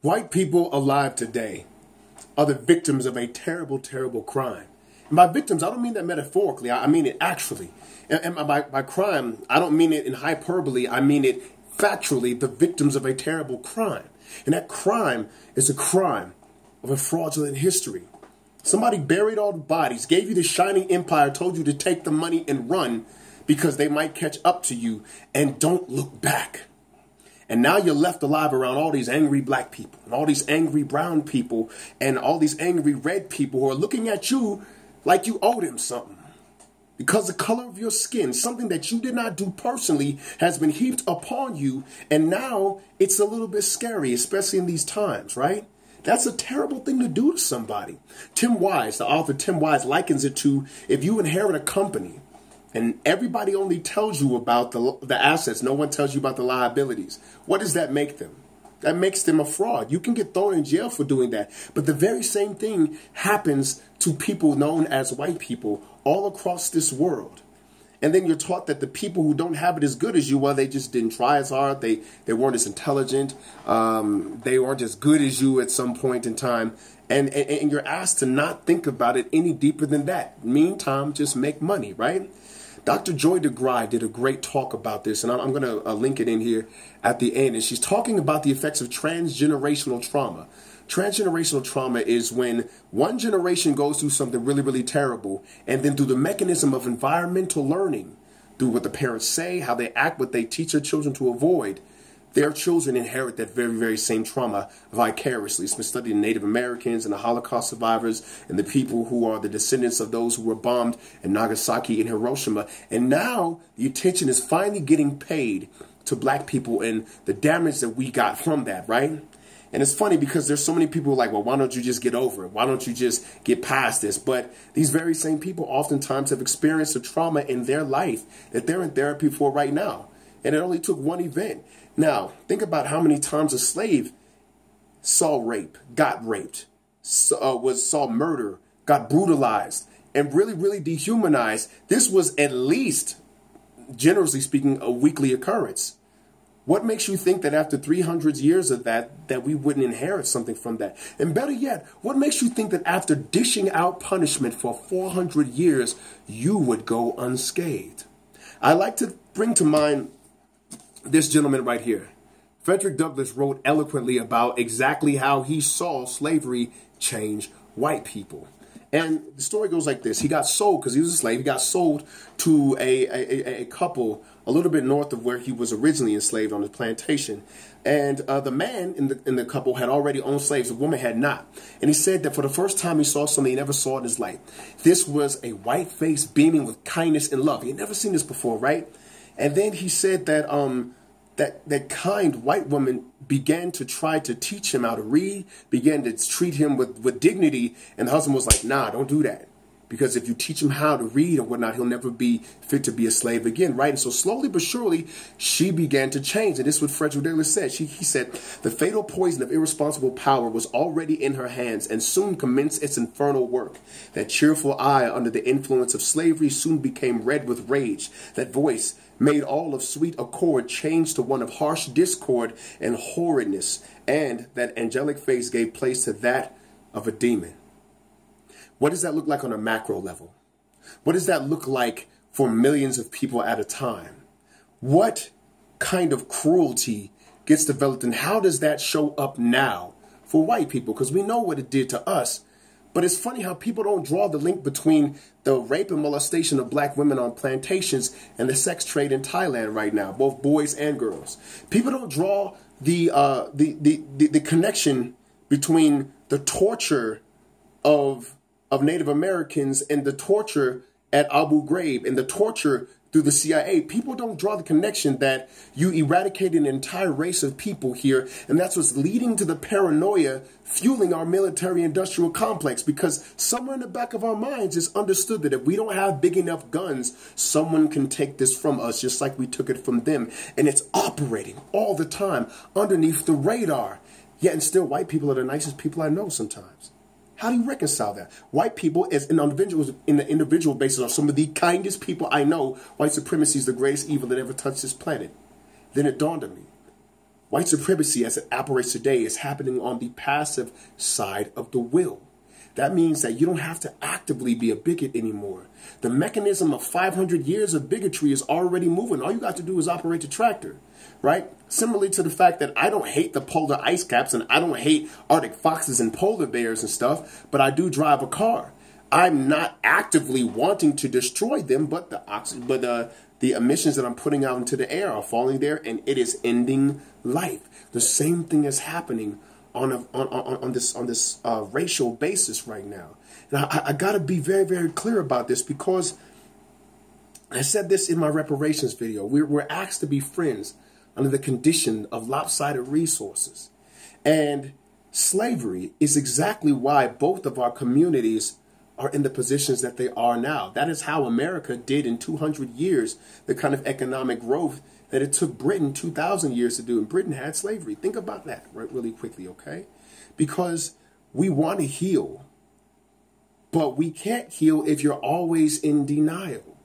White people alive today are the victims of a terrible, terrible crime. And by victims, I don't mean that metaphorically. I mean it actually. And by crime, I don't mean it in hyperbole. I mean it factually, the victims of a terrible crime. And that crime is a crime of a fraudulent history. Somebody buried all the bodies, gave you the shining empire, told you to take the money and run because they might catch up to you, and don't look back. And now you're left alive around all these angry black people and all these angry brown people and all these angry red people who are looking at you like you owe them something. Because the color of your skin, something that you did not do personally, has been heaped upon you. And now it's a little bit scary, especially in these times, right? That's a terrible thing to do to somebody. Tim Wise, the author Tim Wise, likens it to if you inherit a company and everybody only tells you about the assets. No one tells you about the liabilities. What does that make them? That makes them a fraud. You can get thrown in jail for doing that. But the very same thing happens to people known as white people all across this world. And then you're taught that the people who don't have it as good as you, well, they just didn't try as hard. They weren't as intelligent. They weren't as good as you at some point in time. And you're asked to not think about it any deeper than that. Meantime, just make money, right? Dr. Joy DeGruy did a great talk about this, and I'm going to link it in here at the end. And she's talking about the effects of transgenerational trauma. Transgenerational trauma is when one generation goes through something really, really terrible, and then through the mechanism of environmental learning, through what the parents say, how they act, what they teach their children to avoid, their children inherit that very, very same trauma vicariously. It's been studied in Native Americans and the Holocaust survivors and the people who are the descendants of those who were bombed in Nagasaki and Hiroshima. And now the attention is finally getting paid to black people and the damage that we got from that, right? And it's funny because there's so many people like, well, why don't you just get over it? Why don't you just get past this? But these very same people oftentimes have experienced a trauma in their life that they're in therapy for right now. And it only took one event. Now, think about how many times a slave saw rape, got raped, saw murder, got brutalized, and really, really dehumanized. This was at least, generously speaking, a weekly occurrence. What makes you think that after 300 years of that we wouldn't inherit something from that? And better yet, what makes you think that after dishing out punishment for 400 years, you would go unscathed? I like to bring to mind this gentleman right here. Frederick Douglass wrote eloquently about exactly how he saw slavery change white people. And the story goes like this. He got sold, because he was a slave, he got sold to a couple a little bit north of where he was originally enslaved on his plantation. And the man in the couple had already owned slaves. The woman had not. And he said that for the first time he saw something he never saw in his life. This was a white face beaming with kindness and love. He had never seen this before, right? And then he said that that kind white woman began to try to teach him how to read, began to treat him with dignity. And the husband was like, nah, don't do that. Because if you teach him how to read or whatnot, he'll never be fit to be a slave again, right? And so slowly but surely, she began to change. And this is what Frederick Douglass said. He said, the fatal poison of irresponsible power was already in her hands and soon commenced its infernal work. That cheerful eye under the influence of slavery soon became red with rage. That voice, made all of sweet accord, changed to one of harsh discord and horridness. And that angelic face gave place to that of a demon. What does that look like on a macro level? What does that look like for millions of people at a time? What kind of cruelty gets developed, and how does that show up now for white people? Because we know what it did to us. But it's funny how people don't draw the link between the rape and molestation of black women on plantations and the sex trade in Thailand right now, both boys and girls. People don't draw the connection between the torture of Native Americans and the torture at Abu Ghraib and the torture through the CIA. People don't draw the connection that you eradicated an entire race of people here, and that's what's leading to the paranoia fueling our military-industrial complex, because somewhere in the back of our minds is understood that if we don't have big enough guns, someone can take this from us, just like we took it from them. And it's operating all the time underneath the radar. Yet and still, white people are the nicest people I know sometimes. How do you reconcile that? White people, as in the individual basis, are some of the kindest people I know. White supremacy is the greatest evil that ever touched this planet. Then it dawned on me. White supremacy, as it operates today, is happening on the passive side of the will. That means that you don't have to actively be a bigot anymore. The mechanism of 500 years of bigotry is already moving. All you got to do is operate the tractor, right? Similarly to the fact that I don't hate the polar ice caps and I don't hate Arctic foxes and polar bears and stuff, but I do drive a car. I'm not actively wanting to destroy them, but the emissions that I'm putting out into the air are falling there, and it is ending life. The same thing is happening on this racial basis right now. And I got to be very, very clear about this, because I said this in my reparations video. We're asked to be friends under the condition of lopsided resources. And slavery is exactly why both of our communities are in the positions that they are now. That is how America did in 200 years the kind of economic growth that it took Britain 2,000 years to do. And Britain had slavery. Think about that really quickly, okay? Because we want to heal, but we can't heal if you're always in denial.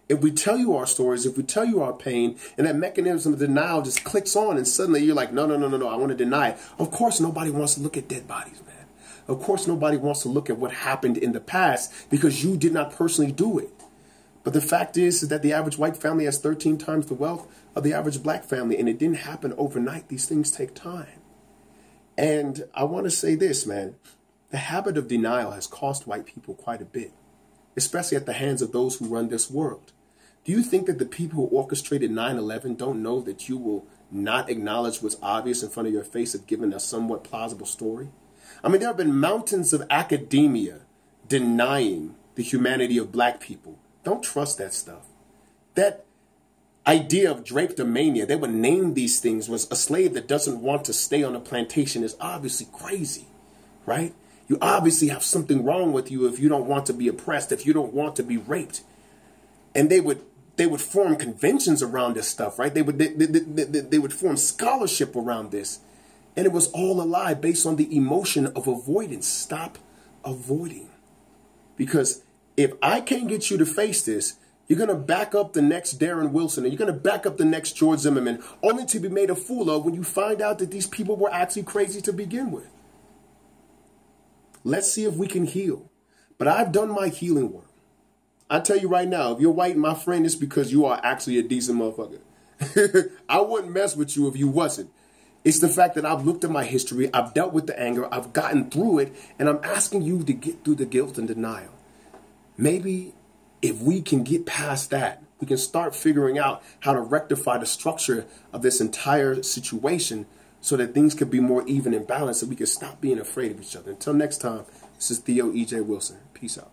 If we tell you our stories, if we tell you our pain, and that mechanism of denial just clicks on, and suddenly you're like, no, I want to deny it. Of course, nobody wants to look at dead bodies, man. Of course, nobody wants to look at what happened in the past because you did not personally do it. But the fact is that the average white family has 13 times the wealth of the average black family, and it didn't happen overnight. These things take time. And I want to say this, man. The habit of denial has cost white people quite a bit, especially at the hands of those who run this world. Do you think that the people who orchestrated 9/11 don't know that you will not acknowledge what's obvious in front of your face if given a somewhat plausible story? I mean, there have been mountains of academia denying the humanity of black people. Don't trust that stuff. That idea of drapetomania, they would name these things, was a slave that doesn't want to stay on a plantation, is obviously crazy, right? You obviously have something wrong with you if you don't want to be oppressed, if you don't want to be raped. And they would form conventions around this stuff, right? They would form scholarship around this. And it was all a lie based on the emotion of avoidance. Stop avoiding. Because if I can't get you to face this, you're going to back up the next Darren Wilson, and you're going to back up the next George Zimmerman, only to be made a fool of when you find out that these people were actually crazy to begin with. Let's see if we can heal. But I've done my healing work. I tell you right now, if you're white, my friend, it's because you are actually a decent motherfucker. I wouldn't mess with you if you wasn't. It's the fact that I've looked at my history, I've dealt with the anger, I've gotten through it, and I'm asking you to get through the guilt and denial. Maybe if we can get past that, we can start figuring out how to rectify the structure of this entire situation so that things can be more even and balanced, so we can stop being afraid of each other. Until next time, this is Theo E.J. Wilson. Peace out.